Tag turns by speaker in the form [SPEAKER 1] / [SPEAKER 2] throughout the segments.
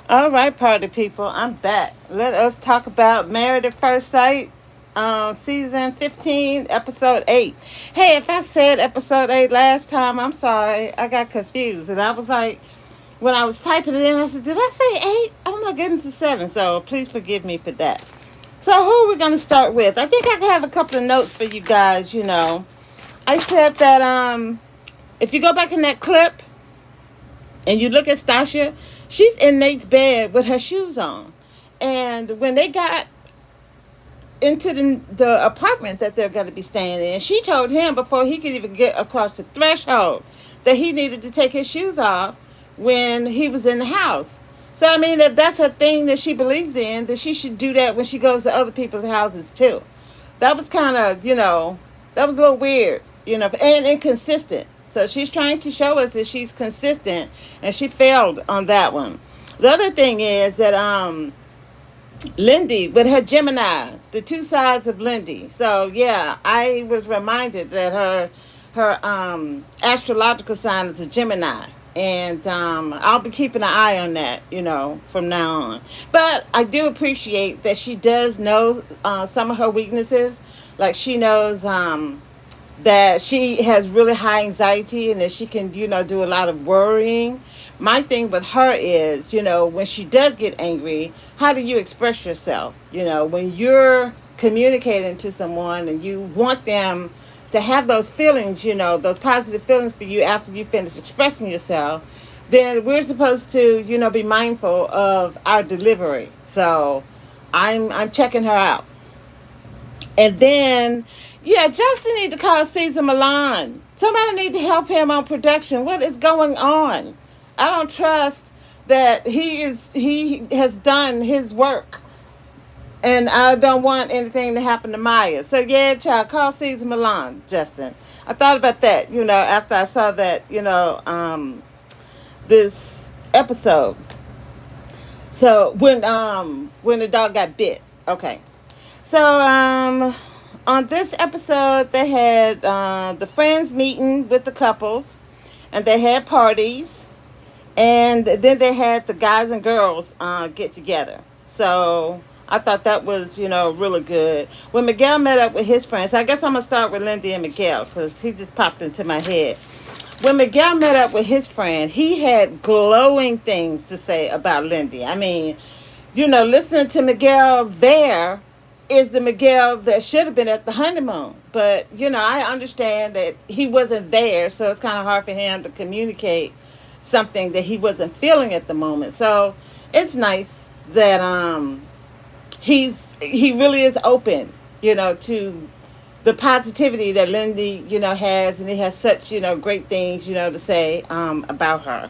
[SPEAKER 1] All right, party people, I'm back. Let us talk about Married at First Sight, season 15, episode 8. Hey, if I said episode 8 last time, I'm sorry. I got confused. And I was like, when I was typing it in, I said, did I say 8? Oh my goodness, it's 7. So please forgive me for that. So, who are we going to start with? I think I have a couple of notes for you guys. I said that if you go back in that clip, and you look at Stasha, she's in Nate's bed with her shoes on. And when they got into the apartment that they're going to be staying in, she told him before he could even get across the threshold that he needed to take his shoes off when he was in the house. So, I mean, if that's a thing that she believes in, that she should do that when she goes to other people's houses too. That was kind of, that was a little weird, and inconsistent. So she's trying to show us that she's consistent, and she failed on that one. The other thing is that Lindy with her Gemini, the two sides of Lindy. So yeah, I was reminded that her astrological sign is a Gemini. And I'll be keeping an eye on that, from now on. But I do appreciate that she does know some of her weaknesses. Like she knows that she has really high anxiety and that she can, do a lot of worrying. My thing with her is, when she does get angry, how do you express yourself? When you're communicating to someone and you want them to have those feelings, those positive feelings for you after you finish expressing yourself, then we're supposed to, be mindful of our delivery. So I'm checking her out. And then, yeah, Justin need to call Cesar Millan. Somebody need to help him on production. What is going on? I don't trust that he has done his work. And I don't want anything to happen to Maya. So yeah, child, call Cesar Millan, Justin. I thought about that, after I saw that, this episode. So when the dog got bit. Okay. So, on this episode, they had the friends meeting with the couples, and they had parties, and then they had the guys and girls get together. So, I thought that was, really good. When Miguel met up with his friends, I guess I'm going to start with Lindy and Miguel, because he just popped into my head. When Miguel met up with his friend, he had glowing things to say about Lindy. I mean, listening to Miguel there, is the Miguel that should have been at the honeymoon. But, I understand that he wasn't there, so it's kind of hard for him to communicate something that he wasn't feeling at the moment. So it's nice that he really is open, to the positivity that Lindy, has, and he has such, great things, to say about her.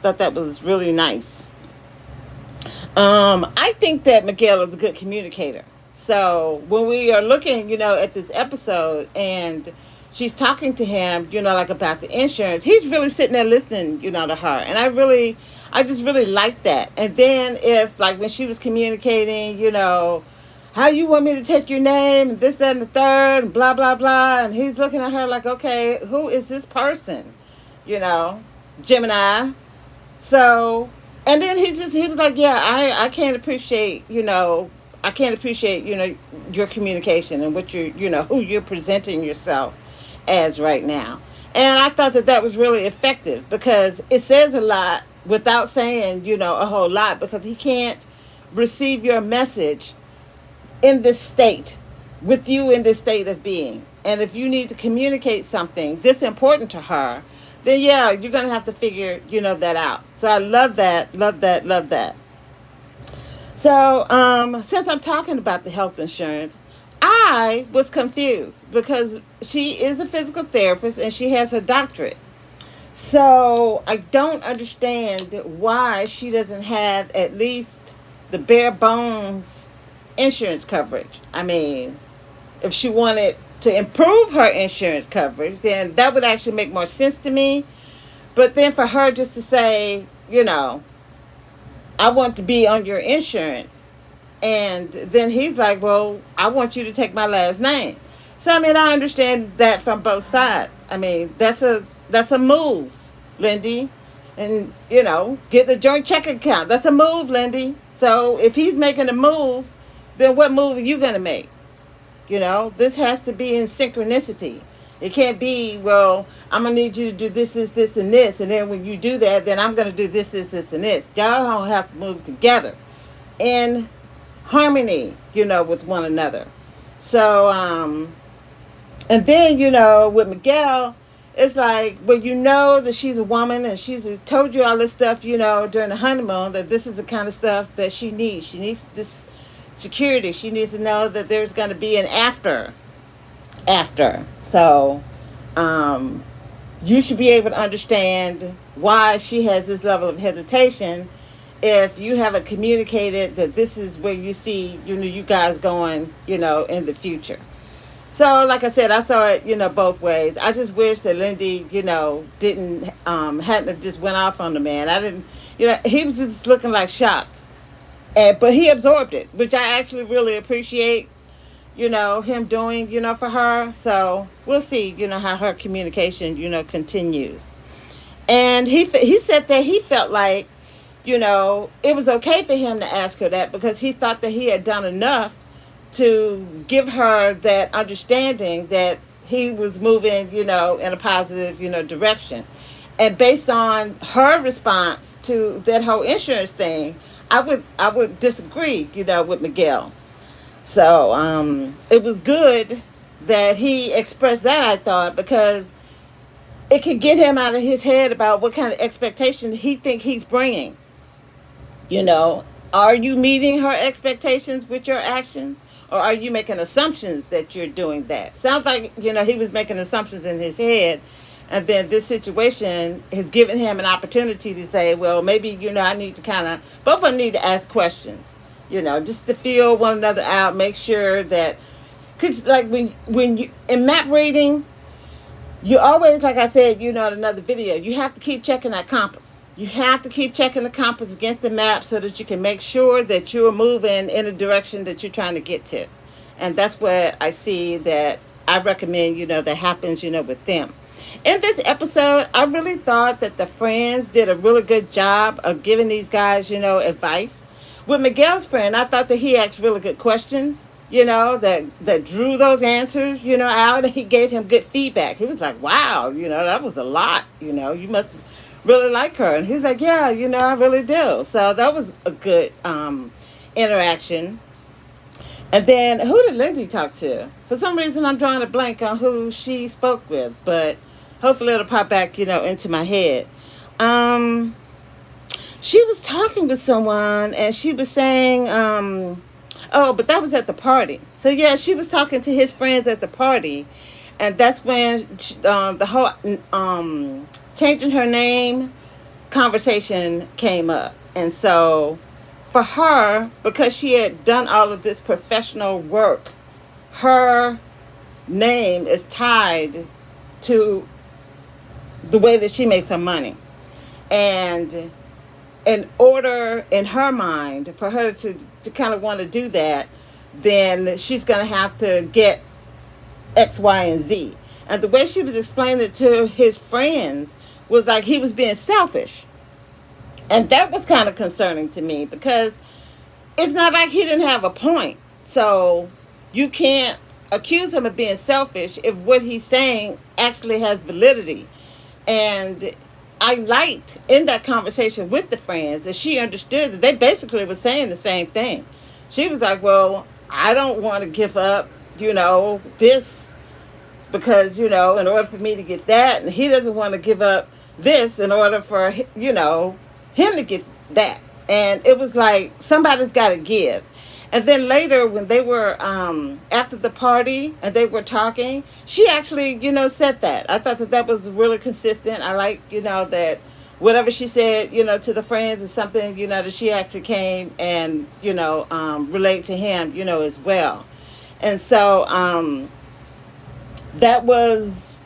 [SPEAKER 1] Thought that was really nice. I think that Miguel is a good communicator. So when we are looking, at this episode and she's talking to him, like about the insurance, he's really sitting there listening, to her. And I just really like that. And then if like when she was communicating, how you want me to take your name and this, that, and the third and blah, blah, blah. And he's looking at her like, okay, who is this person? Gemini. So, and then he was like, yeah, I can't appreciate, your communication and what who you're presenting yourself as right now. And I thought that was really effective because it says a lot without saying, a whole lot, because he can't receive your message in this state, with you in this state of being. And if you need to communicate something this important to her, then yeah, you're going to have to figure, that out. So I love that, love that, love that. So, since I'm talking about the health insurance, I was confused because she is a physical therapist and she has her doctorate. So, I don't understand why she doesn't have at least the bare bones insurance coverage. I mean, if she wanted to improve her insurance coverage, then that would actually make more sense to me. But then for her just to say, I want to be on your insurance. And then he's like, well, I want you to take my last name. So, I mean, I understand that from both sides. I mean, that's a move, Lindy. and, get the joint checking account. That's a move, Lindy. So if he's making a move, then what move are you going to make? This has to be in synchronicity. It can't be, well, I'm going to need you to do this, and this. And then when you do that, then I'm going to do this, and this. Y'all don't have to move together in harmony, with one another. So, and then, with Miguel, it's like, well, that she's a woman and she's told you all this stuff, during the honeymoon, that this is the kind of stuff that she needs. She needs this security. She needs to know that there's going to be an after. So, you should be able to understand why she has this level of hesitation if you haven't communicated that this is where you see, you guys going, in the future. So, like I said, I saw it, both ways. I just wish that Lindy, hadn't have just went off on the man. I didn't, he was just looking like shocked. But he absorbed it, which I actually really appreciate, him doing, for her. So we'll see, how her communication, continues. And he said that he felt like, it was okay for him to ask her that because he thought that he had done enough to give her that understanding that he was moving, in a positive, direction. And based on her response to that whole insurance thing, I would disagree, with Miguel. So it was good that he expressed that, I thought, because it can get him out of his head about what kind of expectation he think he's bringing. Are you meeting her expectations with your actions? Or are you making assumptions that you're doing that? Sounds like, he was making assumptions in his head. And then this situation has given him an opportunity to say, well, maybe, I need to both of them need to ask questions, just to feel one another out, make sure that, because like when you, in map reading, you always, like I said, in another video, you have to keep checking that compass. You have to keep checking the compass against the map so that you can make sure that you're moving in a direction that you're trying to get to. And that's what I see that I recommend, that happens, with them. In this episode, I really thought that the friends did a really good job of giving these guys, advice. With Miguel's friend, I thought that he asked really good questions, that drew those answers, out, and he gave him good feedback. He was like, wow, that was a lot, you must really like her. And he's like, yeah, I really do. So that was a good interaction. And then who did Lindy talk to? For some reason, I'm drawing a blank on who she spoke with, but hopefully it'll pop back, into my head. She was talking with someone and she was saying, but that was at the party. So yeah, she was talking to his friends at the party. And that's when the whole changing her name conversation came up. And so for her, because she had done all of this professional work, her name is tied to the way that she makes her money. And in order, in her mind, for her to kind of want to do that, then she's going to have to get X, Y, and Z. And the way she was explaining it to his friends was like he was being selfish. And that was kind of concerning to me because it's not like he didn't have a point. So you can't accuse him of being selfish if what he's saying actually has validity. And I liked in that conversation with the friends that she understood that they basically were saying the same thing. She was like, well, I don't want to give up, this because, in order for me to get that, and he doesn't want to give up this in order for, him to get that. And it was like, somebody's got to give. And then later when they were, after the party and they were talking, she actually, said that. I thought that was really consistent. I like, that whatever she said, to the friends is something, that she actually came and, relate to him, as well. And so, that was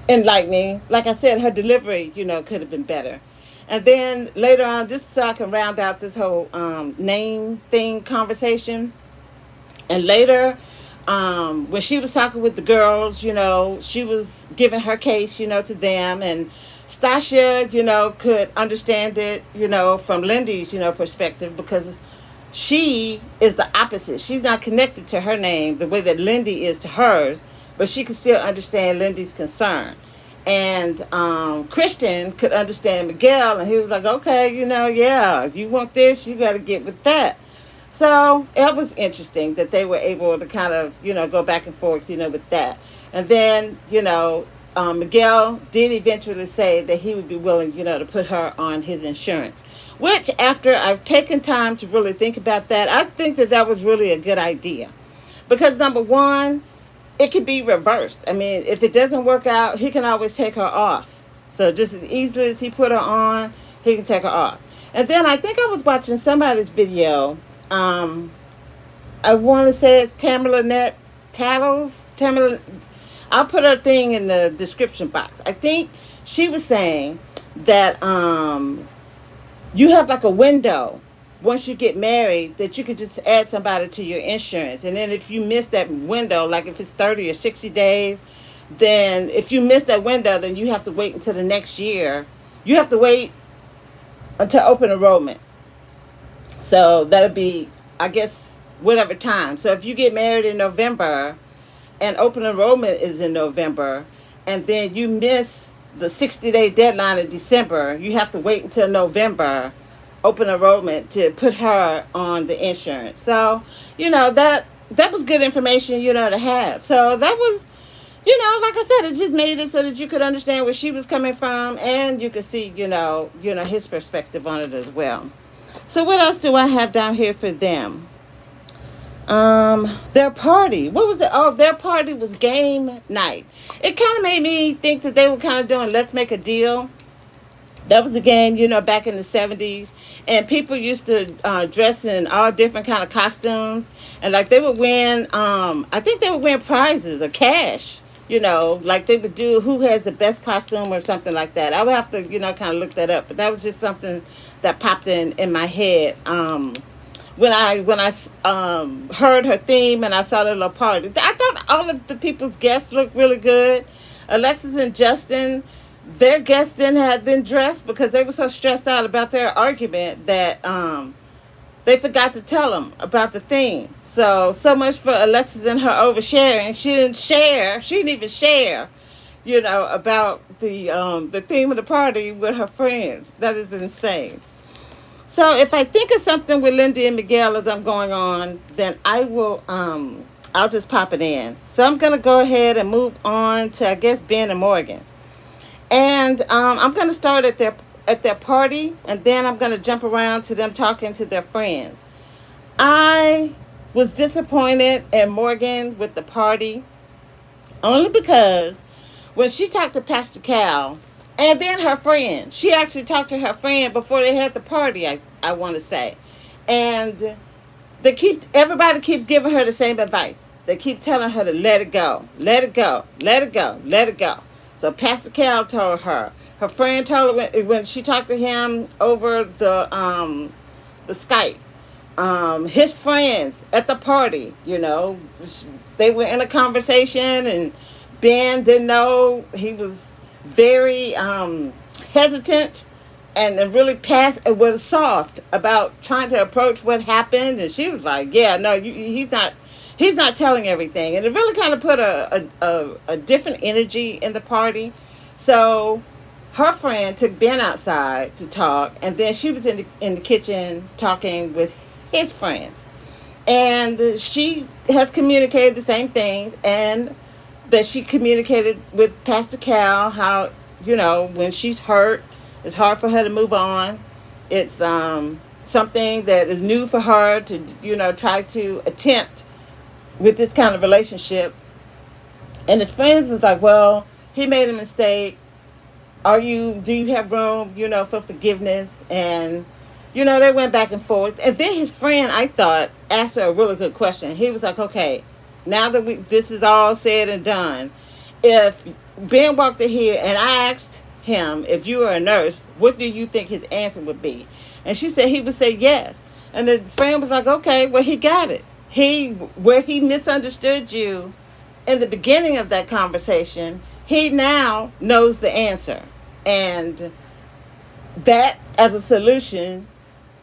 [SPEAKER 1] enlightening. Like I said, her delivery, could have been better. And then later on, just so I can round out this whole name thing conversation. And later, when she was talking with the girls, she was giving her case, to them and Stasia, could understand it, from Lindy's, perspective, because she is the opposite. She's not connected to her name the way that Lindy is to hers, but she could still understand Lindy's concern. And Christian could understand Miguel, and he was like, okay, yeah, you want this, you got to get with that. So it was interesting that they were able to kind of, go back and forth, with that. And then, Miguel did eventually say that he would be willing, to put her on his insurance. Which, after I've taken time to really think about that, I think that that was really a good idea. Because, number one, it could be reversed. I mean, if it doesn't work out, he can always take her off. So just as easily as he put her on, he can take her off. And then I think I was watching somebody's video. I want to say it's Tamara Net Tattles. I'll put her thing in the description box. I think she was saying that you have like a window once you get married that you could just add somebody to your insurance. And then if you miss that window, like if it's 30 or 60 days, then if you miss that window, then you have to wait until the next year. You have to wait until open enrollment. So that'll be, I guess, whatever time. So if you get married in November and open enrollment is in November, and then you miss the 60-day deadline in December, you have to wait until November, open enrollment, to put her on the insurance. So, that was good information, to have. So that was, like I said, it just made it so that you could understand where she was coming from, and you could see, his perspective on it as well. So what else do I have down here for them? Their party. What was it? Oh, their party was game night. It kind of made me think that they were kind of doing Let's Make a Deal. That was a game, back in the 70s. And people used to dress in all different kind of costumes. And like they would win, I think they would win prizes or cash. Like they would do who has the best costume or something like that. I would have to, kind of look that up. But that was just something that popped in my head. When I heard her theme and I saw the little party, I thought all of the people's guests looked really good. Alexis and Justin, their guests didn't have been dressed because they were so stressed out about their argument that they forgot to tell them about the theme. So much for Alexis and her oversharing. She didn't even share, about the theme of the party with her friends. That is insane. So if I think of something with Lindy and Miguel as I'm going on, then I will, I'll just pop it in. So I'm going to go ahead and move on to, I guess, Ben and Morgan. And I'm going to start at their party, and then I'm going to jump around to them talking to their friends. I was disappointed in Morgan with the party, only because when she talked to Pastor Cal, and then her friend. She actually talked to her friend before they had the party, I want to say. And everybody keeps giving her the same advice. They keep telling her to let it go. Let it go. Let it go. Let it go. So Pastor Cal told her. Her friend told her when she talked to him over the Skype. His friends at the party, they were in a conversation, and Ben didn't know. He was very hesitant and really was soft about trying to approach what happened. And she was like, yeah, no, he's not telling everything. And it really kind of put a different energy in the party. So her friend took Ben outside to talk, and then she was in the kitchen talking with his friends. And she has communicated the same thing, and that she communicated with Pastor Cal, how, when she's hurt, it's hard for her to move on. It's something that is new for her to, try to attempt with this kind of relationship. And his friends was like, well, he made a mistake. Do you have room, for forgiveness? And, they went back and forth. And then his friend, I thought, asked her a really good question. He was like, okay, now that this is all said and done, if Ben walked in here and I asked him, if you were a nurse, what do you think his answer would be? And she said he would say yes. And the friend was like, okay, well, he got it. Where he misunderstood you in the beginning of that conversation, he now knows the answer. And that, as a solution,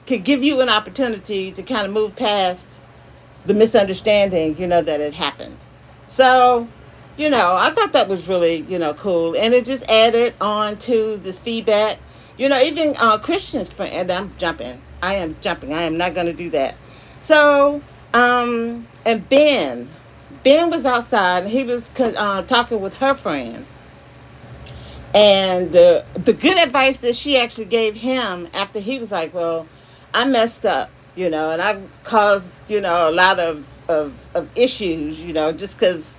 [SPEAKER 1] could give you an opportunity to kind of move past the misunderstanding, that had happened. So, I thought that was really, cool. And it just added on to this feedback. Even Christians, and I'm jumping. I am jumping. I am not going to do that. So, and Ben was outside and he was talking with her friend. And the good advice that she actually gave him after he was like, well, I messed up, and I caused, a lot of issues, just because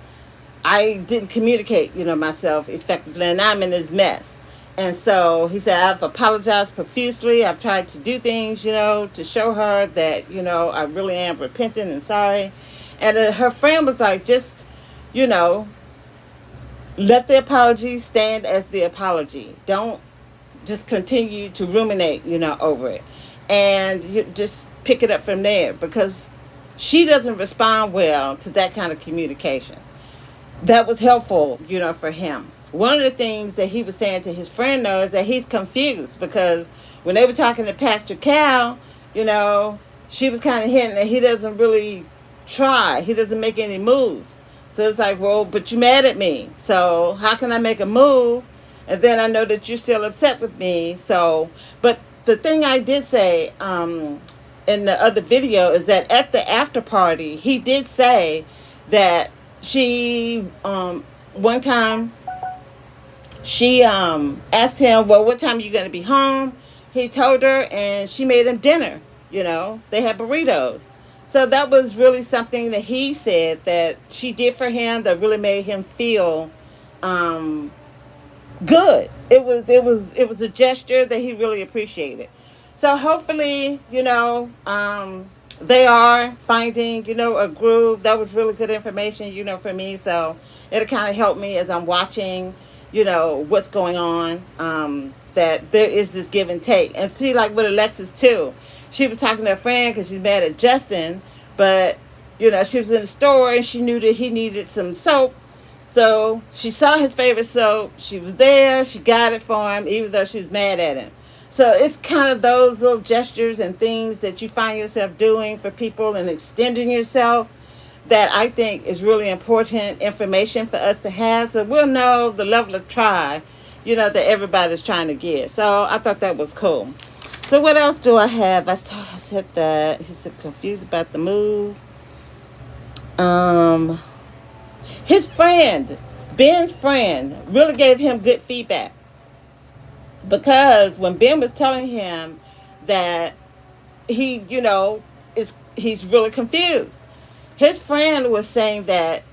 [SPEAKER 1] I didn't communicate, myself effectively, and I'm in this mess. And so he said, I've apologized profusely. I've tried to do things, to show her that, I really am repentant and sorry. And her friend was like, just, you know, let the apology stand as the apology. Don't just continue to ruminate, over it. And you just pick it up from there, because she doesn't respond well to that kind of communication. That was helpful, for him. One of the things that he was saying to his friend, though, is that he's confused, because when they were talking to Pastor Cal, she was kind of hinting that he doesn't really try. He doesn't make any moves. So it's like, well, but you mad at me. So how can I make a move? And then I know that you're still upset with me. So, but the thing I did say in the other video is that at the after party, he did say that she, one time, she asked him, well, what time are you going to be home? He told her, and she made him dinner. They had burritos. So that was really something that he said that she did for him that really made him feel good. It was a gesture that he really appreciated. So hopefully, they are finding, a groove. That was really good information, for me. So it'll kind of help me as I'm watching, what's going on, that there is this give and take. And see, like with Alexis too, she was talking to her friend because she's mad at Justin, but, she was in the store and she knew that he needed some soap. So she saw his favorite soap. She was there. She got it for him, even though she's mad at him. So it's kind of those little gestures and things that you find yourself doing for people and extending yourself that I think is really important information for us to have. So we'll know the level of try, that everybody's trying to give. So I thought that was cool. So what else do I have? I said that he's confused about the move. His friend, Ben's friend, really gave him good feedback. Because when Ben was telling him that he, he's really confused. His friend was saying that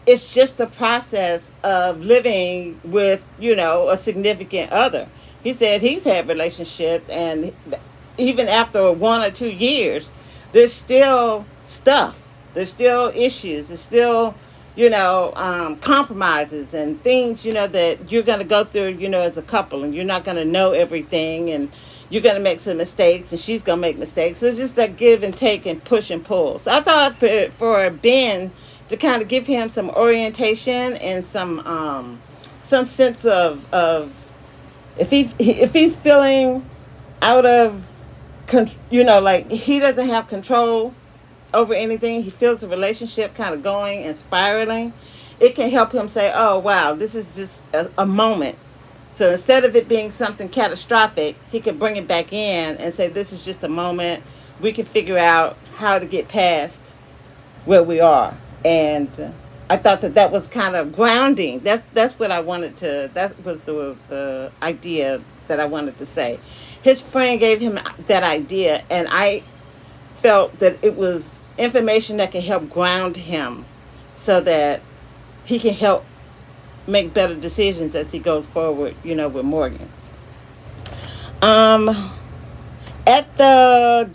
[SPEAKER 1] it's just the process of living with, a significant other. He said he's had relationships, and even after 1 or 2 years, there's still stuff. There's still issues. There's still, compromises and things, that you're going to go through, as a couple, and you're not going to know everything, and you're going to make some mistakes, and she's going to make mistakes. So it's just that give and take and push and pull. So I thought for Ben to kind of give him some orientation and some sense of if he's feeling out of, like he doesn't have control over anything, he feels the relationship kind of going and spiraling, it can help him say, oh, wow, this is just a moment. So instead of it being something catastrophic, he can bring it back in and say, this is just a moment. We can figure out how to get past where we are. And I thought that was kind of grounding. That's what I wanted to, that was the idea that I wanted to say. His friend gave him that idea, and I felt that it was information that could help ground him so that he can help make better decisions as he goes forward, with Morgan. At the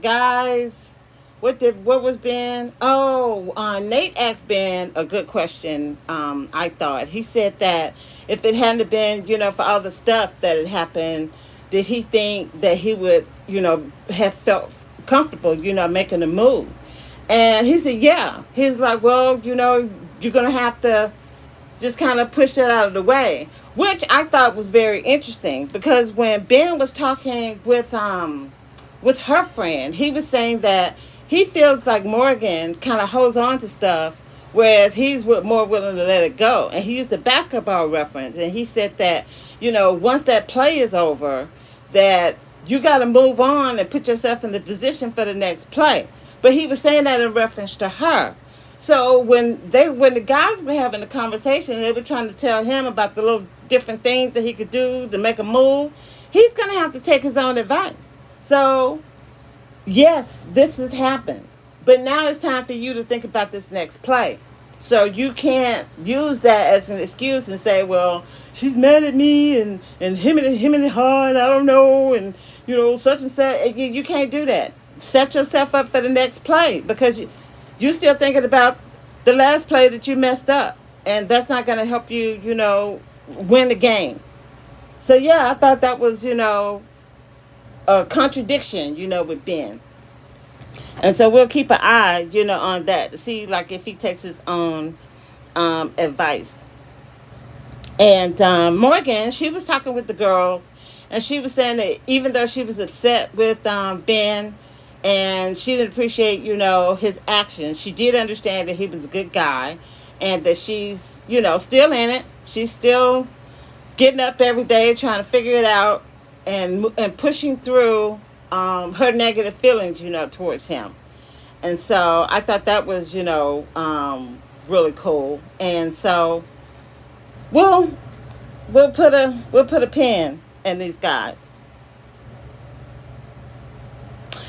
[SPEAKER 1] guys, what was Ben? Nate asked Ben a good question. I thought he said that if it hadn't been, for all the stuff that had happened, did he think that he would, have felt comfortable, making a move? And he said, yeah. He's like, well, you're gonna have to just kind of pushed it out of the way, which I thought was very interesting, because when Ben was talking with her friend, he was saying that he feels like Morgan kind of holds on to stuff, whereas he's more willing to let it go. And he used a basketball reference, and he said that, once that play is over, that you got to move on and put yourself in the position for the next play. But he was saying that in reference to her. So when the guys were having the conversation, they were trying to tell him about the little different things that he could do to make a move. He's going to have to take his own advice. So, yes, this has happened. But now it's time for you to think about this next play. So you can't use that as an excuse and say, well, she's mad at me and him and her, and I don't know, and, such and such. You can't do that. Set yourself up for the next play, because you're still thinking about the last play that you messed up. And that's not going to help you, win the game. So, yeah, I thought that was, a contradiction, with Ben. And so we'll keep an eye, on that to see, like, if he takes his own advice. And Morgan, she was talking with the girls, and she was saying that even though she was upset with Ben, and she didn't appreciate, his actions, she did understand that he was a good guy, and that she's, still in it. She's still getting up every day, trying to figure it out, and pushing through her negative feelings, towards him. And so I thought that was, really cool. And so we'll put a pin in these guys.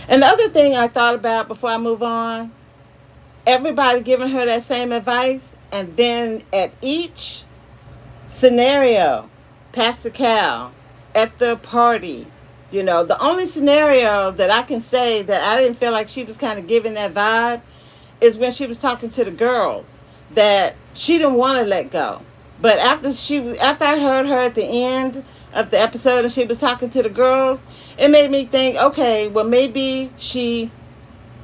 [SPEAKER 1] And the other thing I thought about before I move on, everybody giving her that same advice, and then at each scenario, Pastor Cal at the party, the only scenario that I can say that I didn't feel like she was kind of giving that vibe is when she was talking to the girls, that she didn't want to let go. But after I heard her at the end of the episode and she was talking to the girls, it made me think, okay, well, maybe she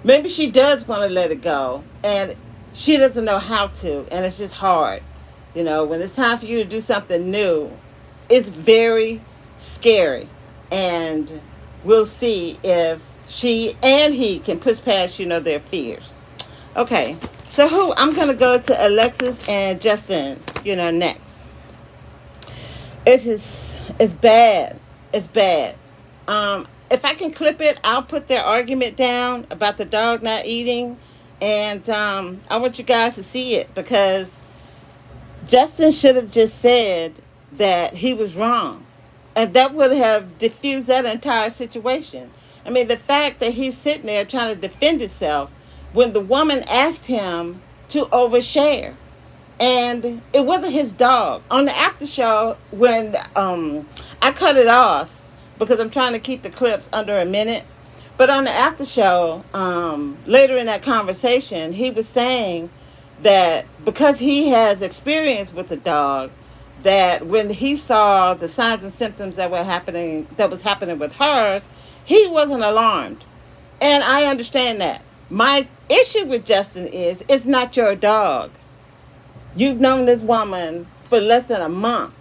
[SPEAKER 1] does want to let it go, and she doesn't know how to, and it's just hard. When it's time for you to do something new, it's very scary. And we'll see if she and he can push past, their fears. Okay, so I'm going to go to Alexis and Justin, next. It's bad. It's bad. If I can clip it, I'll put their argument down about the dog not eating. And I want you guys to see it, because Justin should have just said that he was wrong. And that would have diffused that entire situation. I mean, the fact that he's sitting there trying to defend himself when the woman asked him to overshare. And it wasn't his dog. On the after show, when I cut it off because I'm trying to keep the clips under a minute. But on the after show, later in that conversation, he was saying that because he has experience with the dog, that when he saw the signs and symptoms that was happening with hers, he wasn't alarmed. And I understand that. My issue with Justin is, it's not your dog. You've known this woman for less than a month.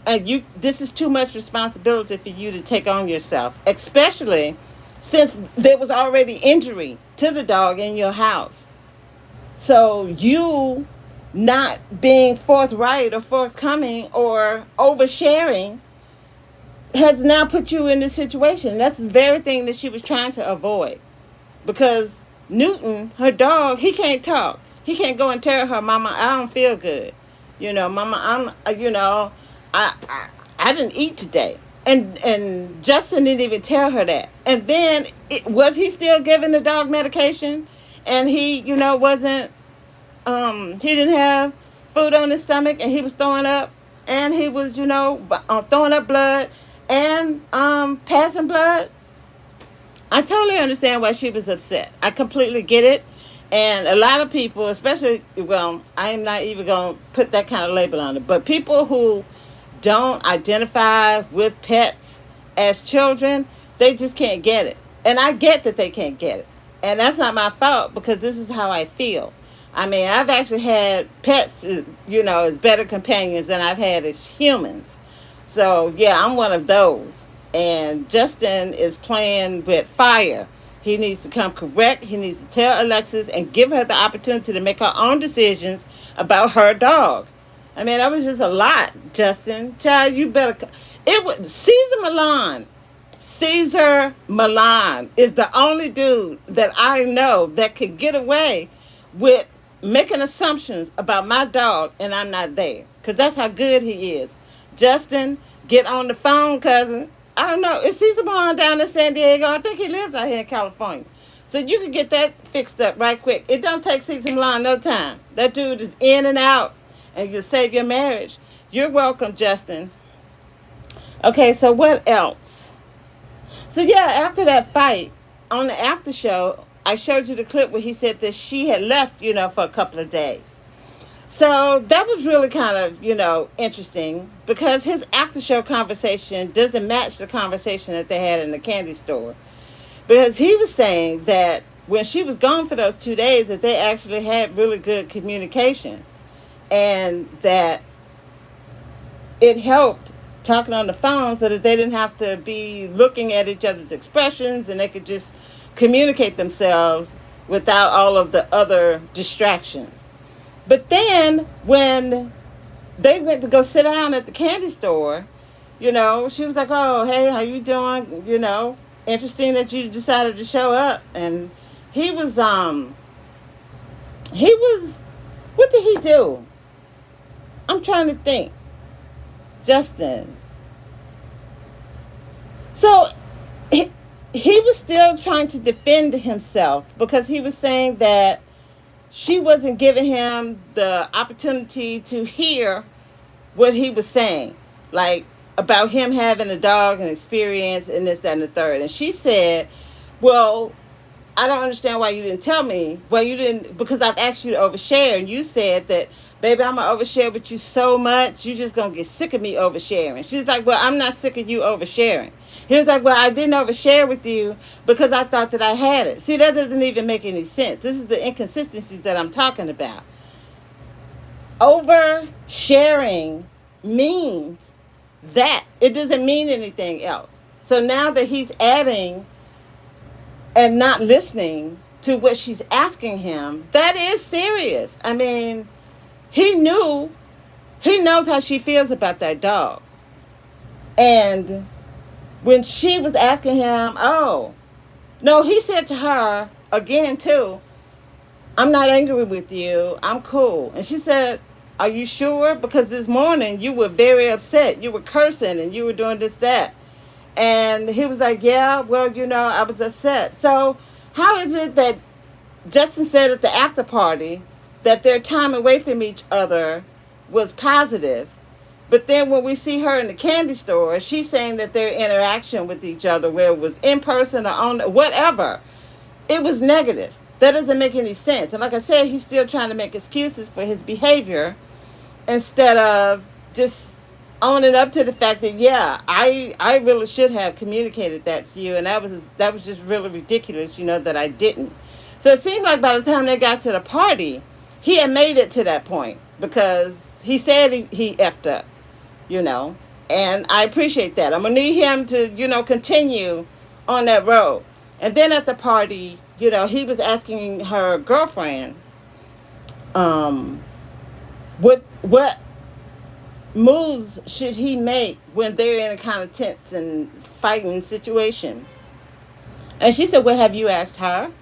[SPEAKER 1] And this is too much responsibility for you to take on yourself, especially since there was already injury to the dog in your house. So you not being forthright or forthcoming or oversharing has now put you in this situation. That's the very thing that she was trying to avoid. Because Newton, her dog, he can't talk. He can't go and tell her, Mama, I don't feel good. Mama, I didn't eat today. And Justin didn't even tell her that. And then, was he still giving the dog medication? And he, wasn't, he didn't have food on his stomach, and he was throwing up, and he was, throwing up blood and passing blood. I totally understand why she was upset. I completely get it. And a lot of people, especially, I'm not even going to put that kind of label on it, but people who don't identify with pets as children, they just can't get it. And I get that they can't get it. And that's not my fault, because this is how I feel. I mean, I've actually had pets, as better companions than I've had as humans. So, yeah, I'm one of those. And Justin is playing with fire. He needs to come correct. He needs to tell Alexis and give her the opportunity to make her own decisions about her dog. I mean, that was just a lot, Justin. Child, you better. It was Cesar Millan. Cesar Millan is the only dude that I know that could get away with making assumptions about my dog and I'm not there. Because that's how good he is. Justin, get on the phone, cousin. I don't know. Is Cesar Millan down in San Diego? I think he lives out here in California. So you can get that fixed up right quick. It don't take Cesar Millan no time. That dude is in and out and you'll save your marriage. You're welcome, Justin. Okay, so what else? So yeah, after that fight, on the after show, I showed you the clip where he said that she had left, for a couple of days. So that was really kind of, interesting because his after show conversation doesn't match the conversation that they had in the candy store. Because he was saying that when she was gone for those 2 days, that they actually had really good communication. And that it helped talking on the phone so that they didn't have to be looking at each other's expressions and they could just communicate themselves without all of the other distractions. But then when they went to go sit down at the candy store, she was like, oh, hey, how you doing? Interesting that you decided to show up. And he was, what did he do? I'm trying to think. Justin. So he was still trying to defend himself because he was saying that she wasn't giving him the opportunity to hear what he was saying, like about him having a dog and experience and this, that, and the third. And she said, well, I don't understand why you didn't tell me. Well, you didn't, because I've asked you to overshare. And you said that, baby, I'm going to overshare with you so much, you're just going to get sick of me oversharing. She's like, well, I'm not sick of you oversharing. He was like, well, I didn't overshare with you because I thought that I had it. See, that doesn't even make any sense. This is the inconsistencies that I'm talking about. Oversharing means that. It doesn't mean anything else. So now that he's adding and not listening to what she's asking him, that is serious. I mean, he knows how she feels about that dog. And when she was asking him, he said to her again too, I'm not angry with you. I'm cool. And she said, are you sure? Because this morning you were very upset. You were cursing and you were doing this, that. And he was like, yeah, well, I was upset. So how is it that Justin said at the after party that their time away from each other was positive, but then when we see her in the candy store, she's saying that their interaction with each other, where it was in person or on whatever, it was negative. That doesn't make any sense. And like I said, he's still trying to make excuses for his behavior instead of just owning up to the fact that, yeah, I really should have communicated that to you. And that was just really ridiculous, that I didn't. So it seemed like by the time they got to the party, he had made it to that point because he said he effed up, and I appreciate that. I'm going to need him to, continue on that road. And then at the party, he was asking her girlfriend, what moves should he make when they're in a kind of tense and fighting situation? And she said, well, have you asked her?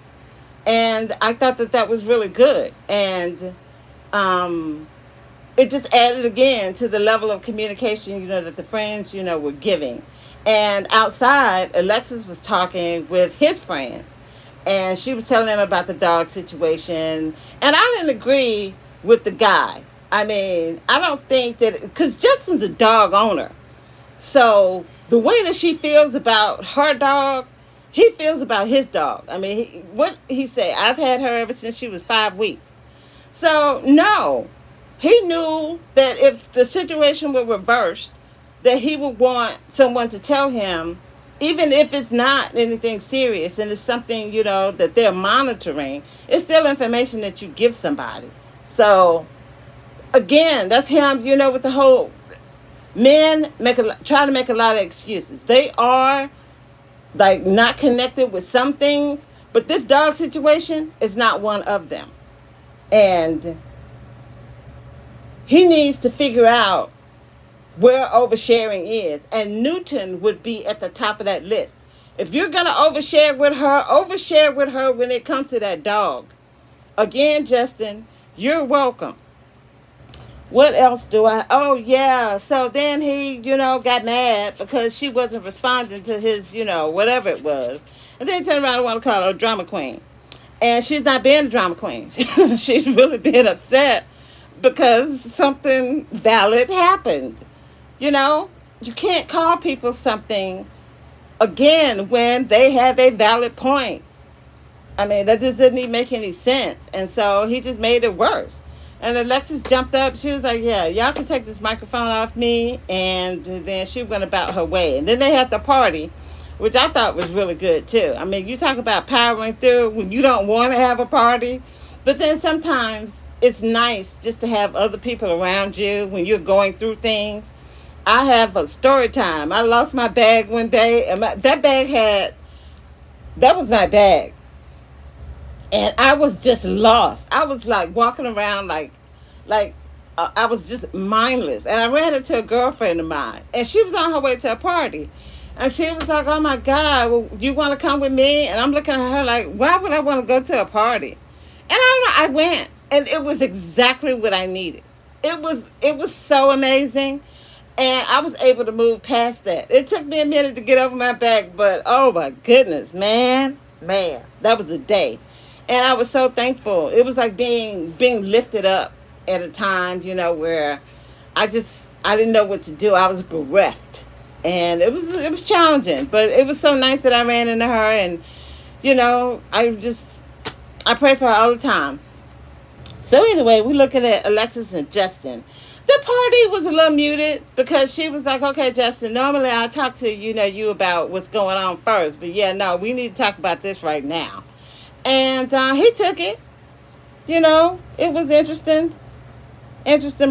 [SPEAKER 1] And I thought that was really good. And it just added again to the level of communication, that the friends, were giving. And outside, Alexis was talking with his friends. And she was telling them about the dog situation. And I didn't agree with the guy. I mean, I don't think that, because Justin's a dog owner. So the way that she feels about her dog, he feels about his dog. I mean, what he said, I've had her ever since she was 5 weeks. So, no, he knew that if the situation were reversed, that he would want someone to tell him even if it's not anything serious and it's something, that they're monitoring, it's still information that you give somebody. So again, that's him, with the whole men try to make a lot of excuses. They are like not connected with some things, but this dog situation is not one of them. And he needs to figure out where oversharing is. And Newton would be at the top of that list. If you're going to overshare with her when it comes to that dog. Again, Justin, you're welcome. What else oh yeah. So then he, got mad because she wasn't responding to his, whatever it was. And then he turned around and wanted to call her a drama queen. And she's not being a drama queen. She's really being upset because something valid happened. You can't call people something again when they have a valid point. I mean, that just didn't even make any sense. And so he just made it worse. And Alexis jumped up. She was like, yeah, y'all can take this microphone off me. And then she went about her way. And then they had the party, which I thought was really good, too. I mean, you talk about powering through when you don't want to have a party. But then sometimes it's nice just to have other people around you when you're going through things. I have a story time. I lost my bag one day. And that was my bag. And I was just lost. I was like walking around like I was just mindless. And I ran into a girlfriend of mine. And she was on her way to a party. And she was like, oh my God, well, you want to come with me? And I'm looking at her like, why would I want to go to a party? And I went. And it was exactly what I needed. It was so amazing. And I was able to move past that. It took me a minute to get over my back, but oh my goodness, man, that was a day. And I was so thankful. It was like being lifted up at a time, where I didn't know what to do. I was bereft. And it was challenging, but it was so nice that I ran into her. And, I pray for her all the time. So anyway, we're looking at Alexis and Justin. The party was a little muted because she was like, okay, Justin, normally I'll talk to, you about what's going on first. But yeah, no, we need to talk about this right now. And he took it. It was interesting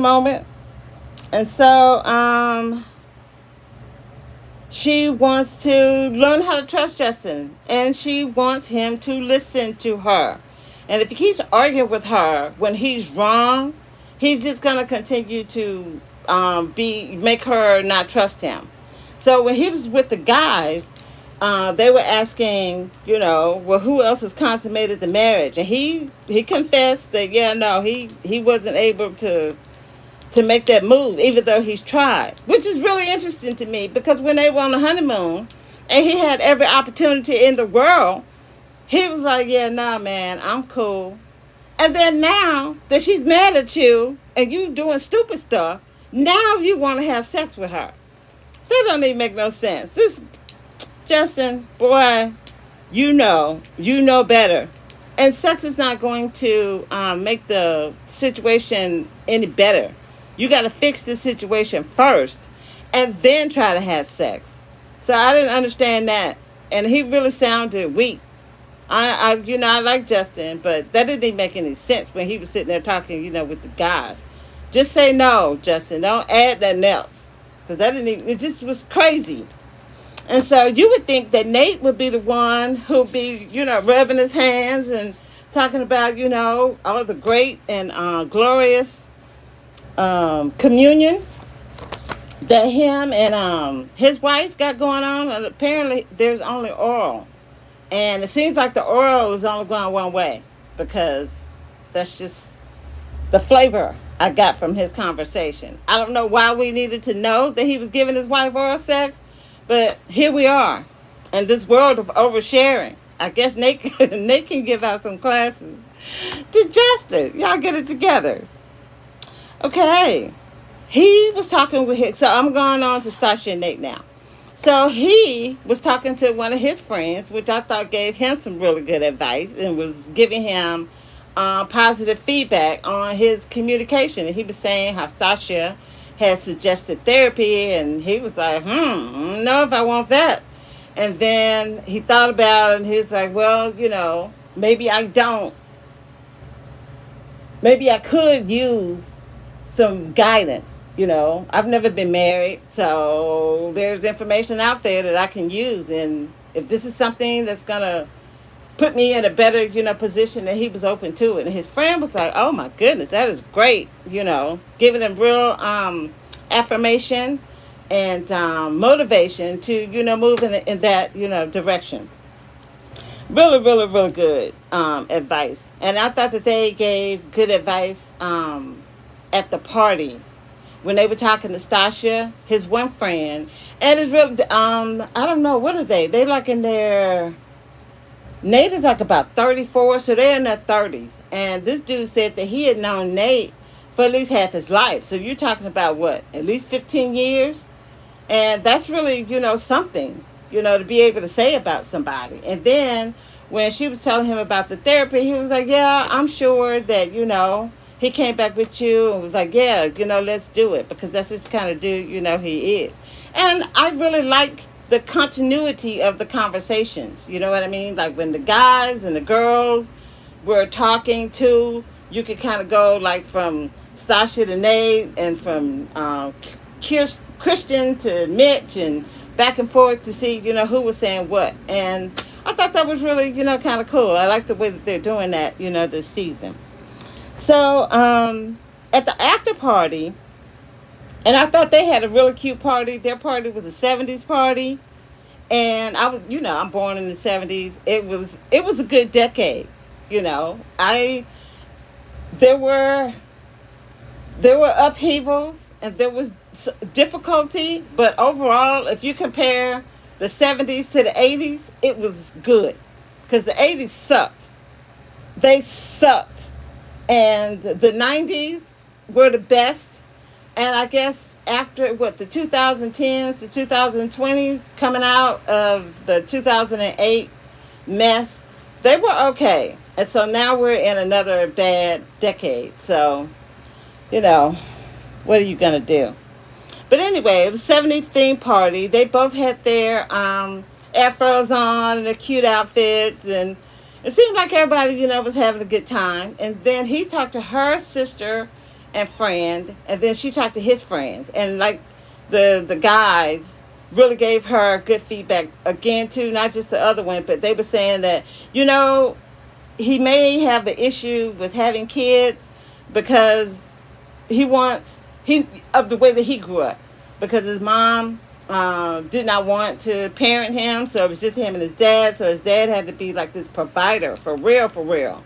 [SPEAKER 1] moment. And so she wants to learn how to trust Justin. And she wants him to listen to her. And if he keeps arguing with her when he's wrong, he's just going to continue to make her not trust him. So when he was with the guys, they were asking, well, who else has consummated the marriage? And he confessed that, yeah, no, he wasn't able to make that move, even though he's tried, which is really interesting to me because when they were on the honeymoon and he had every opportunity in the world, he was like, yeah, nah, man, I'm cool. And then now that she's mad at you and you doing stupid stuff, now you want to have sex with her. That don't even make no sense. This Justin, boy, you know better. And sex is not going to make the situation any better. You got to fix the situation first and then try to have sex. So I didn't understand that. And he really sounded weak. I like Justin, but that didn't even make any sense when he was sitting there talking, with the guys. Just say no, Justin. Don't add nothing else. Because it just was crazy. And so you would think that Nate would be the one who'd be, rubbing his hands and talking about, all of the great and glorious communion that him and his wife got going on. And apparently there's only oral. And it seems like the oral is only going one way because that's just the flavor I got from his conversation. I don't know why we needed to know that he was giving his wife oral sex, but here we are in this world of oversharing. I guess Nate can give out some classes to Justin. Y'all get it together. Okay. He was talking with him. So I'm going on to Stasha and Nate now. So he was talking to one of his friends, which I thought gave him some really good advice and was giving him positive feedback on his communication. And he was saying how Stasha had suggested therapy, and he was like, I don't know if I want that. And then he thought about it and he's like, well, maybe I don't. Maybe I could use some guidance. I've never been married, so there's information out there that I can use. And if this is something that's going to put me in a better, position, that he was open to it. And his friend was like, oh my goodness, that is great, giving him real affirmation and motivation to, move in that, direction. Really, really, really good advice. And I thought that they gave good advice at the party when they were talking to Stasha, his one friend. And it's really, I don't know, what are they? They like in their, Nate is like about 34, so they're in their 30s. And this dude said that he had known Nate for at least half his life. So you're talking about what, at least 15 years? And that's really, something, to be able to say about somebody. And then when she was telling him about the therapy, he was like, yeah, I'm sure that, he came back with you and was like, yeah, let's do it. Because that's just kind of dude, he is. And I really like the continuity of the conversations. You know what I mean? Like when the guys and the girls were talking too, you could kind of go like from Stasha to Nate and from Christian to Mitch and back and forth to see, who was saying what. And I thought that was really, kind of cool. I like the way that they're doing that, this season. So at the after party, and I thought they had a really cute party. Their party was a 70s party. And I was, I'm born in the 70s. It was a good decade. There were upheavals and there was difficulty, but overall, if you compare the 70s to the 80s, it was good. Because the 80s sucked. They sucked. And the 90s were the best. And I guess after the 2010s, the 2020s, coming out of the 2008 mess, they were okay. And so now we're in another bad decade. So, what are you going to do? But anyway, it was a 70s theme party. They both had their afros on and their cute outfits. And it seemed like everybody, was having a good time. And then he talked to her sister and friend, and then she talked to his friends. And like the guys really gave her good feedback again too, not just the other one, but they were saying that, he may have an issue with having kids because of the way that he grew up, because his mom did not want to parent him, so it was just him and his dad. So his dad had to be like this provider for real,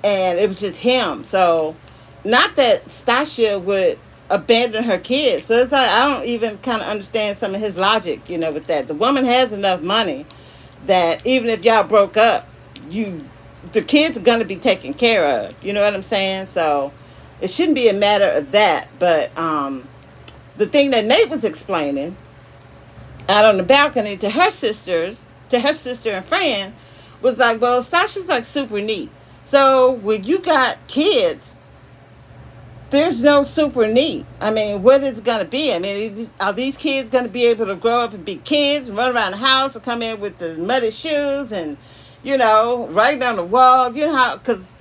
[SPEAKER 1] and it was just him. So not that Stasha would abandon her kids. So it's like I don't even kind of understand some of his logic, with that. The woman has enough money that even if y'all broke up, the kids are gonna be taken care of. You know what I'm saying? So it shouldn't be a matter of that. But the thing that Nate was explaining out on the balcony to her sister and friend, was like, well, Stasha's like super neat. So when you got kids, there's no super neat. I mean, what is it going to be? I mean, are these kids going to be able to grow up and be kids and run around the house and come in with the muddy shoes and, writing on the wall? Because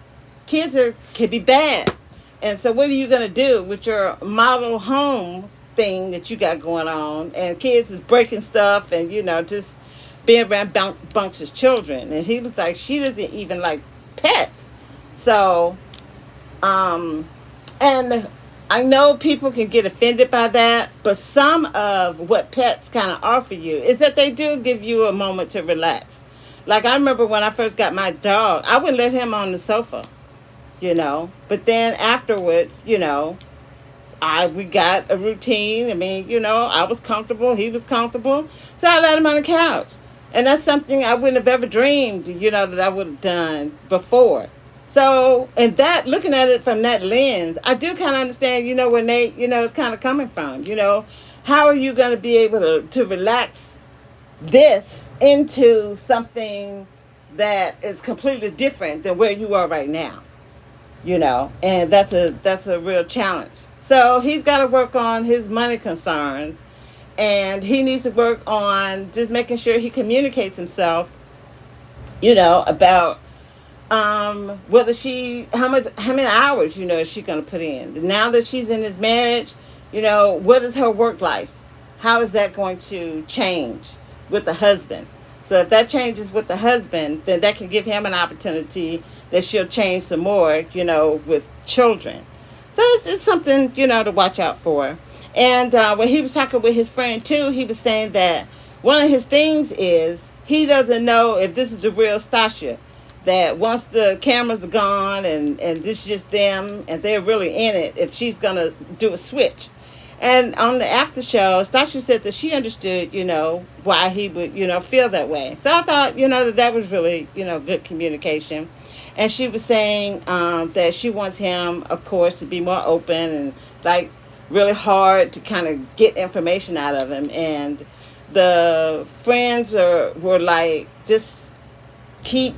[SPEAKER 1] kids can be bad. And so what are you going to do with your model home thing that you got going on? And kids is breaking stuff and, just being around bunches of children. And he was like, she doesn't even like pets. So, and I know people can get offended by that, but some of what pets kind of offer you is that they do give you a moment to relax. Like I remember when I first got my dog, I wouldn't let him on the sofa, But then afterwards, we got a routine. I mean, I was comfortable, he was comfortable, so I let him on the couch. And that's something I wouldn't have ever dreamed, that I would have done before. So, and that, looking at it from that lens, I do kind of understand, where Nate, is kind of coming from. How are you going to be able to relax this into something that is completely different than where you are right now? And that's a real challenge. So he's got to work on his money concerns. and he needs to work on just making sure he communicates himself, you know, about whether how many hours, you know, is she going to put in now that she's in his marriage. You know, what is her work life? How is that going to change with the husband? So if that changes with the husband, then that can give him an opportunity that she'll change some more, you know, with children. So it's just something, you know, to watch out for. And when he was talking with his friend too, he was saying that one of his things is he doesn't know if this is the real Stasha. That once the cameras are gone and this is just them and they're really in it, if she's going to do a switch. And on the after show, Stasha said that she understood, you know, why he would, you know, feel that way. So I thought, you know, that was really, you know, good communication. And she was saying that she wants him, of course, to be more open and like really hard to kind of get information out of him. And the friends were like, just keep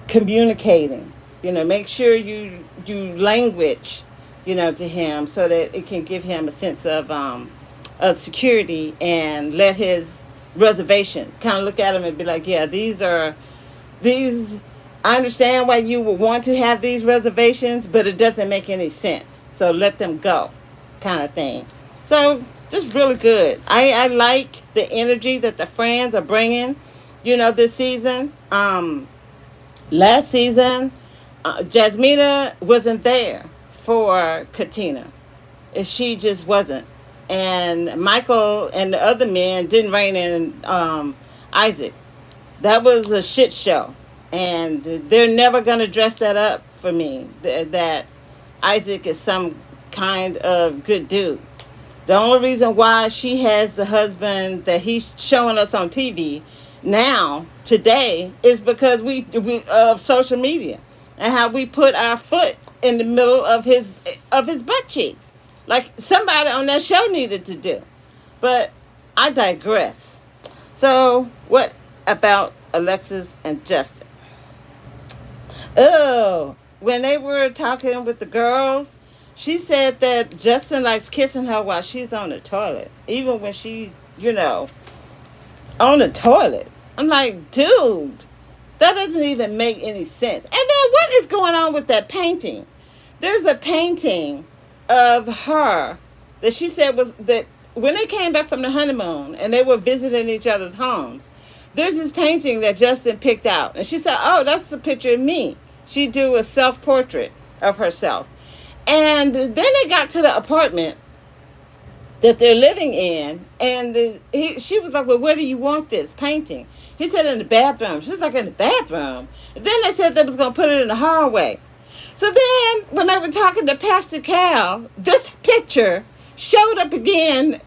[SPEAKER 1] communicating, you know, make sure you language, you know, to him so that it can give him a sense of security and let his reservations kind of look at him and be like, yeah, these I understand why you would want to have these reservations, but it doesn't make any sense. So let them go, kind of thing. So just really good. I like the energy that the friends are bringing, you know, this season. Last season, Jasmina wasn't there for Katina. She just wasn't. And Michael and the other men didn't rein in Isaac. That was a shit show. And they're never going to dress that up for me, that Isaac is some kind of good dude. The only reason why she has the husband that he's showing us on TV now, today, is because we of social media and how we put our foot in the middle of his butt cheeks, like somebody on that show needed to do. But I digress. So what about Alexis and Justin? Oh, when they were talking with the girls, she said that Justin likes kissing her while she's on the toilet, even when she's, you know, on the toilet. I'm like, dude, that doesn't even make any sense. And then what is going on with that painting? There's a painting of her that she said was that when they came back from the honeymoon and they were visiting each other's homes, there's this painting that Justin picked out. And she said, oh, that's a picture of me. She'd do a self-portrait of herself. And then they got to the apartment that they're living in, and she was like, well, where do you want this painting? He said in the bathroom. She was like, in the bathroom? And then they said they was going to put it in the hallway. So then when they were talking to Pastor Cal, this picture showed up again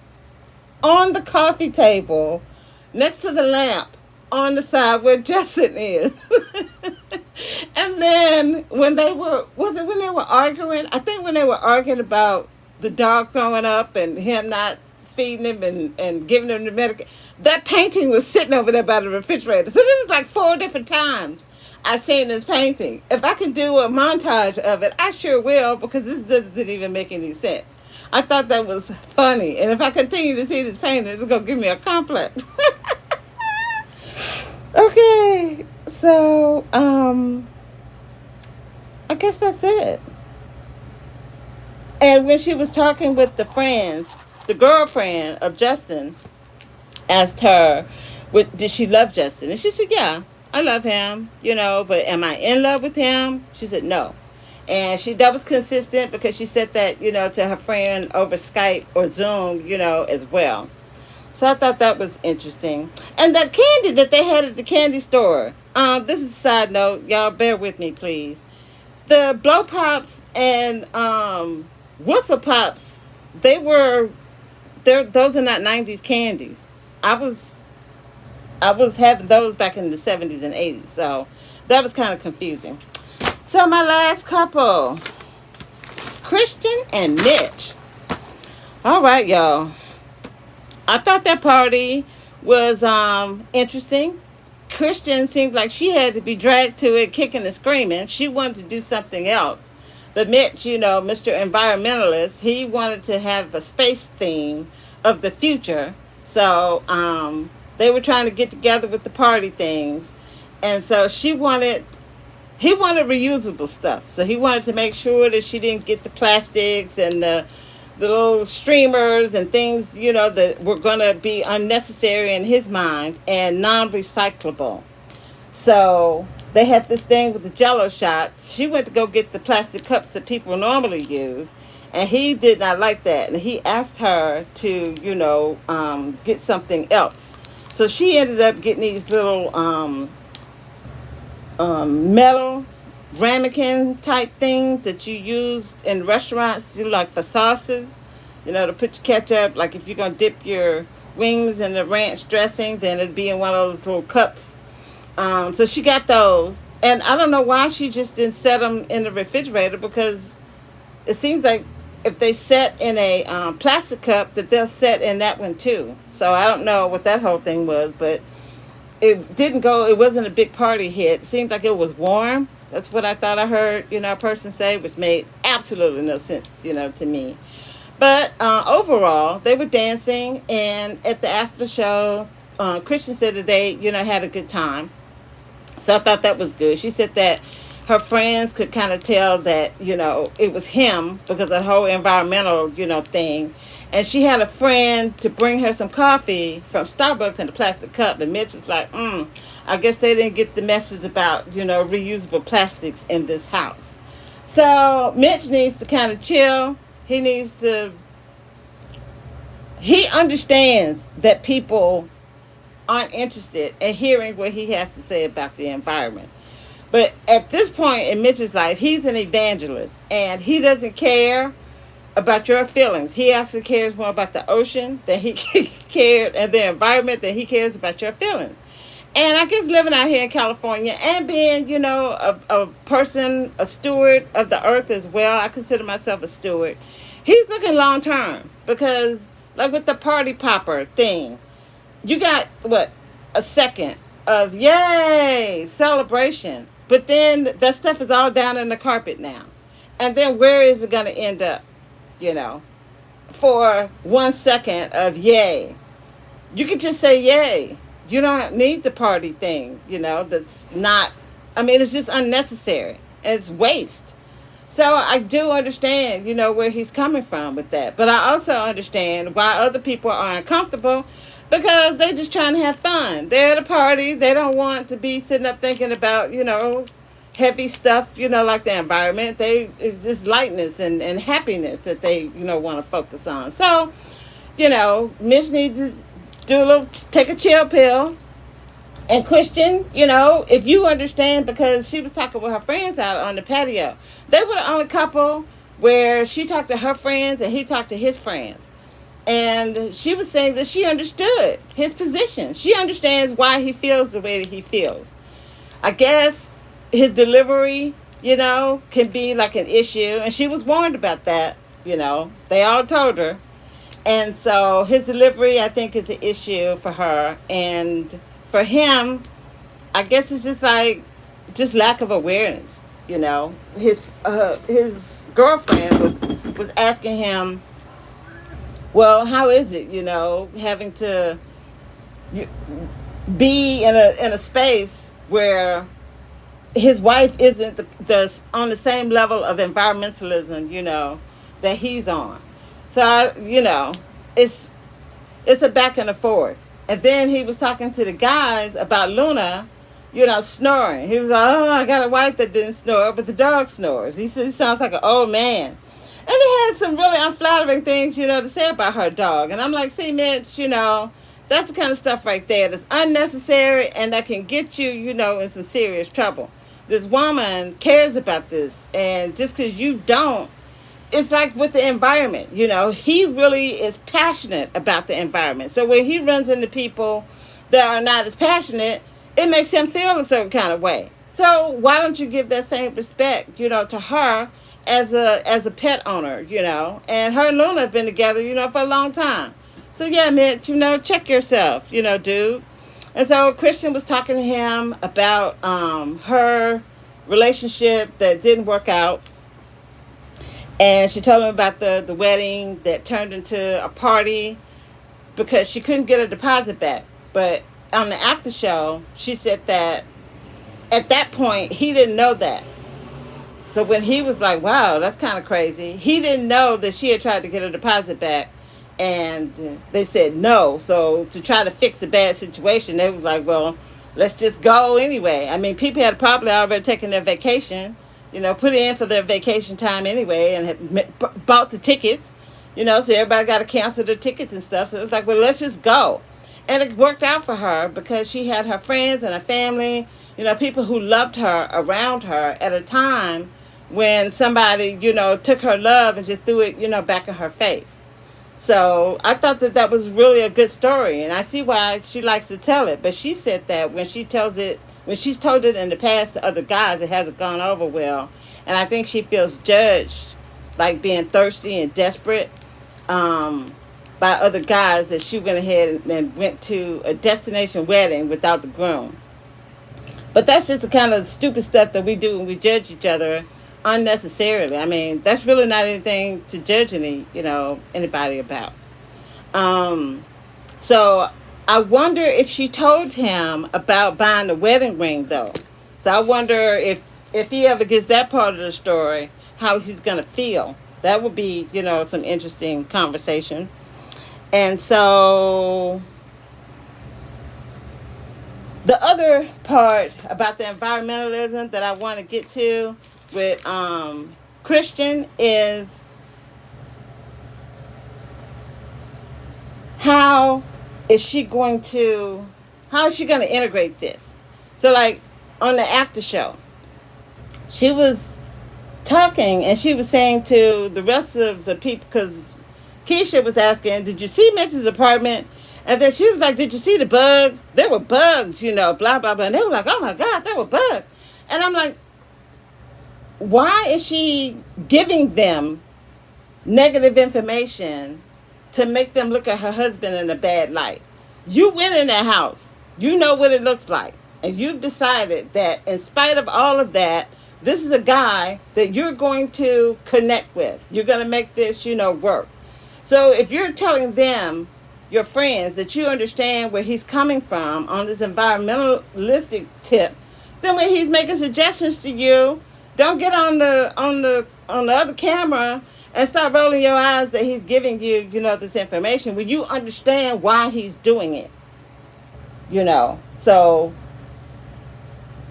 [SPEAKER 1] on the coffee table next to the lamp on the side where Justin is. And then when they were arguing? I think when they were arguing about the dog throwing up and him not feeding him and giving him the medication, that painting was sitting over there by the refrigerator. So this is like 4 different times I've seen this painting. If I can do a montage of it, I sure will, because this didn't even make any sense. I thought that was funny. And if I continue to see this painting, it's going to give me a complex. Okay, so I guess that's it. And when she was talking with the friends, the girlfriend of Justin asked her, did she love Justin? And she said, yeah, I love him, you know, but am I in love with him? She said, no. And that was consistent because she said that, you know, to her friend over Skype or Zoom, you know, as well. So I thought that was interesting. And the candy that they had at the candy store, this is a side note. Y'all bear with me, please. The Blow Pops and Whistle Pops, those are not 90s candies. I was having those back in the 70s and 80s. So that was kind of confusing. So my last couple, Christian and Mitch. All right, y'all. I thought that party was interesting. Christian seemed like she had to be dragged to it kicking and screaming. She wanted to do something else. But Mitch, you know, Mr. Environmentalist, he wanted to have a space theme of the future. So they were trying to get together with the party things. And so he wanted reusable stuff. So he wanted to make sure that she didn't get the plastics and the little streamers and things, that were going to be unnecessary in his mind and non recyclable. So they had this thing with the jello shots. She went to go get the plastic cups that people normally use. And he did not like that. And he asked her to, get something else. So she ended up getting these little metal ramekin type things that you use in restaurants, like for sauces, to put your ketchup. Like if you're going to dip your wings in the ranch dressing, then it'd be in one of those little cups. So she got those. And I don't know why she just didn't set them in the refrigerator, because it seems like if they set in a plastic cup, that they'll set in that one too. So I don't know what that whole thing was, but it wasn't a big party hit. It seemed like it was warm. That's what I thought I heard, a person say, which made absolutely no sense, to me. But overall, they were dancing, and at the after show, Christian said that they, had a good time. So I thought that was good. She said that her friends could kind of tell that, it was him because of the whole environmental, thing. And she had a friend to bring her some coffee from Starbucks in a plastic cup. And Mitch was like, I guess they didn't get the message about, reusable plastics in this house. So Mitch needs to kind of chill. He understands that people aren't interested in hearing what he has to say about the environment. But at this point in Mitch's life, he's an evangelist, and he doesn't care about your feelings. He actually cares more about the ocean than he cares, and the environment, than he cares about your feelings. And I guess living out here in California and being, a person, a steward of the earth as well, I consider myself a steward. He's looking long term, because like with the party popper thing, you got a second of yay celebration, but then that stuff is all down in the carpet now. And then where is it going to end up? For 1 second of yay. You could just say yay. You don't need the party thing, that's not, it's just unnecessary. And it's waste. So I do understand, where he's coming from with that. But I also understand why other people are uncomfortable, because they're just trying to have fun. They're at a party. They don't want to be sitting up thinking about, heavy stuff, like the environment. It's just lightness and happiness that they, want to focus on. So, Mitch needs to take a chill pill. And Christian, if you understand, because she was talking with her friends out on the patio. They were the only couple where she talked to her friends and he talked to his friends. And she was saying that she understood his position. She understands why he feels the way that he feels. I guess his delivery, can be like an issue. And she was warned about that, They all told her. And so his delivery, I think, is an issue for her. And for him, I guess it's just lack of awareness, His girlfriend was asking him, well, how is it, having to be in a space where his wife isn't on the same level of environmentalism, that he's on. So, it's a back and a forth. And then he was talking to the guys about Luna, snoring. He was like, oh, I got a wife that didn't snore, but the dog snores. He said he sounds like an old man. And he had some really unflattering things, to say about her dog. And I'm like, see, Mitch, that's the kind of stuff right there that's unnecessary and that can get you, in some serious trouble. This woman cares about this. And just because you don't, it's like with the environment, he really is passionate about the environment. So when he runs into people that are not as passionate, it makes him feel a certain kind of way. So why don't you give that same respect, to her as a pet owner, and her and Luna have been together, for a long time. So yeah, Mitch, check yourself, dude. And so Christian was talking to him about her relationship that didn't work out. And she told him about the wedding that turned into a party. because she couldn't get her deposit back. But on the after show, she said that at that point, he didn't know that. So when he was like, wow, that's kind of crazy, he didn't know that she had tried to get her deposit back. And they said no. So to try to fix a bad situation, they was like, well, let's just go anyway. I mean, people had probably already taken their vacation, put in for their vacation time anyway, and had bought the tickets, so everybody got to cancel their tickets and stuff. So it was like, well, let's just go. And it worked out for her because she had her friends and her family, people who loved her around her at a time when somebody, took her love and just threw it, back in her face. So I thought that was really a good story, and I see why she likes to tell it. But she said that when she's told it in the past to other guys, it hasn't gone over well. And I think she feels judged, like being thirsty and desperate, by other guys, that she went ahead and went to a destination wedding without the groom. But that's just the kind of stupid stuff that we do when we judge each other unnecessarily. I mean, that's really not anything to judge anybody about. So I wonder if she told him about buying the wedding ring, though. So I wonder if he ever gets that part of the story, how he's gonna feel. That would be, some interesting conversation. And so the other part about the environmentalism that I want to get to with Christian is how is she going to integrate this? So like on the after show, she was talking and she was saying to the rest of the people, because Keisha was asking, did you see Mitch's apartment? And then she was like, did you see the bugs? There were bugs, blah, blah, blah. And they were like, oh my God, there were bugs. And I'm like, why is she giving them negative information to make them look at her husband in a bad light? You went in that house. You know what it looks like. And you've decided that in spite of all of that, this is a guy that you're going to connect with. You're going to make this, work. So if you're telling them, your friends, that you understand where he's coming from on this environmentalistic tip, then when he's making suggestions to you, don't get on the other camera and start rolling your eyes that he's giving you, this information when you understand why he's doing it. So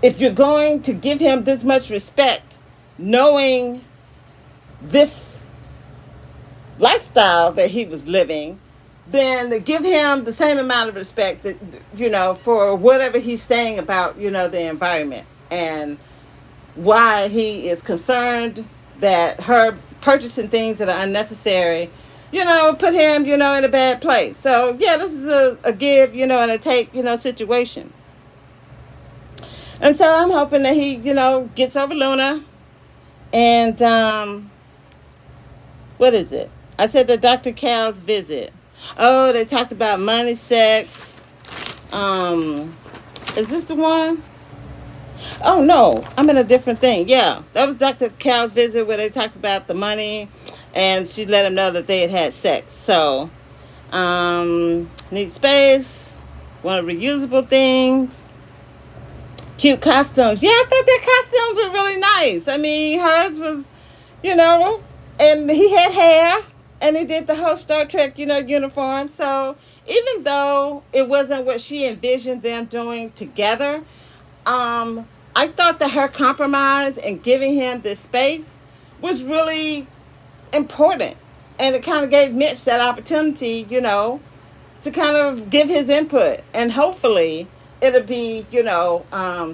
[SPEAKER 1] if you're going to give him this much respect, knowing this lifestyle that he was living, then give him the same amount of respect that, for whatever he's saying about, the environment and why he is concerned that her purchasing things that are unnecessary, put him, in a bad place. So, yeah, this is a give, and a take, situation. And so I'm hoping that he, gets over Luna. And, what is it? I said the Dr. Cal's visit. Oh, they talked about money, sex. Is this the one? Oh, no. I'm in a different thing. Yeah, that was Dr. Cal's visit where they talked about the money. And she let him know that they had sex. So, need space. Want reusable things. Cute costumes. Yeah, I thought their costumes were really nice. I mean, hers was, and he had hair. And he did the whole Star Trek, uniform. So even though it wasn't what she envisioned them doing together, I thought that her compromise and giving him this space was really important. And it kind of gave Mitch that opportunity, to kind of give his input. And hopefully it'll be,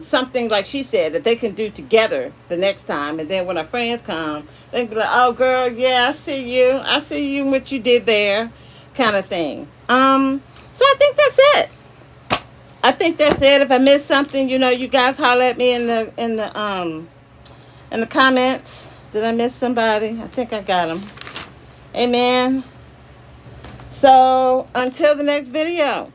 [SPEAKER 1] something like she said that they can do together the next time. And then when our friends come, they can be like, oh, girl, yeah, I see you and what you did there, kind of thing. So I think that's it. If I missed something, you guys holler at me in the comments. Did I miss somebody? I think I got them. Amen. So until the next video.